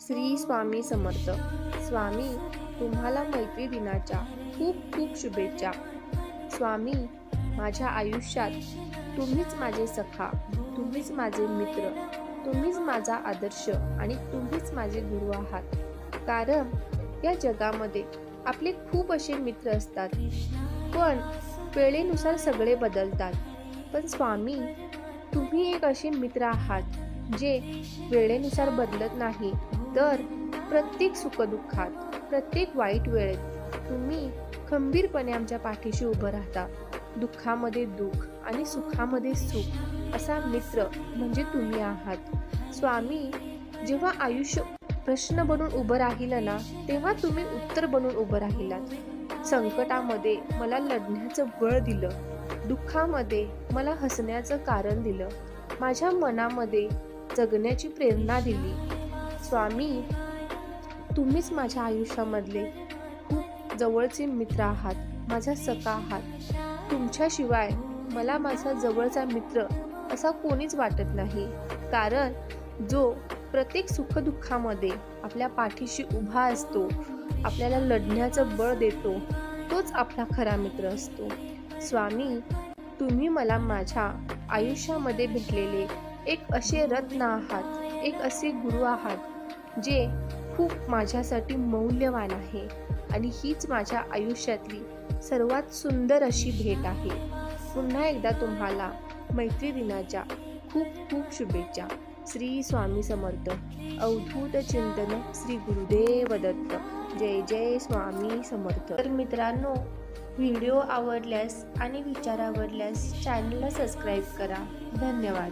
श्री स्वामी समर्थ. स्वामी, तुम्हाला मैत्री दिनाच्या खूप खूप शुभेच्छा. स्वामी, माझ्या आयुष्यात तुम्हीच माझे सखा, तुम्हीच माझे मित्र, तुम्हीच माझा आदर्श आणि तुम्हीच माझे गुरु आहात. कारण या जगामध्ये आपले खूप असे मित्र असतात, पण वेळेनुसार सगळे बदलतात. पण स्वामी, तुम्ही एक असे मित्र आहात जे वेळेनुसार बदलत नाही, तर प्रत्येक सुखदुःखात, प्रत्येक वाईट वेळेत तुम्ही खंबीरपणे आमच्या पाठीशी उभं राहता. दुःखामध्ये दुःख आणि सुखामध्ये सुख असा मित्र म्हणजे तुम्ही आहात. स्वामी, जेव्हा आयुष्य प्रश्न बनून उभं राहिलं ना, तेव्हा तुम्ही उत्तर बनून उभं राहिलात. संकटामध्ये मला लढण्याचं बळ दिलं, दुःखामध्ये मला हसण्याचं कारण दिलं, माझ्या मनामध्ये जगण्याची प्रेरणा दिली. स्वामी, तुम्हीच माझ्या आयुष्यामधले खूप जवळचे मित्र आहात, माझा सखा आहात. तुमच्याशिवाय मला माझा जवळचा मित्र असा कोणीच वाटत नाही. कारण जो प्रत्येक सुखदुःखामध्ये आपल्या पाठीशी उभा असतो, आपल्याला लढण्याचं बळ देतो, तोच आपला खरा मित्र असतो. स्वामी, तुम्ही मला माझ्या आयुष्यामध्ये भेटलेले एक असे रत्न आहात, एक असे गुरु आहात जे खूप माझ्यासाठी मौल्यवान आहे. आणि हीच माझ्या आयुष्यातली सर्वात सुंदर अशी भेट आहे. पुन्हा एकदा तुम्हाला मैत्री दिनाच्या खूप खूप शुभेच्छा. श्री स्वामी समर्थ. अवधूत चिंतन श्री गुरुदेव दत्त. जय जय स्वामी समर्थ. तर मित्रांनो, व्हिडिओ आवडल्यास आणि विचार आवडल्यास चॅनलला सबस्क्राईब करा. धन्यवाद.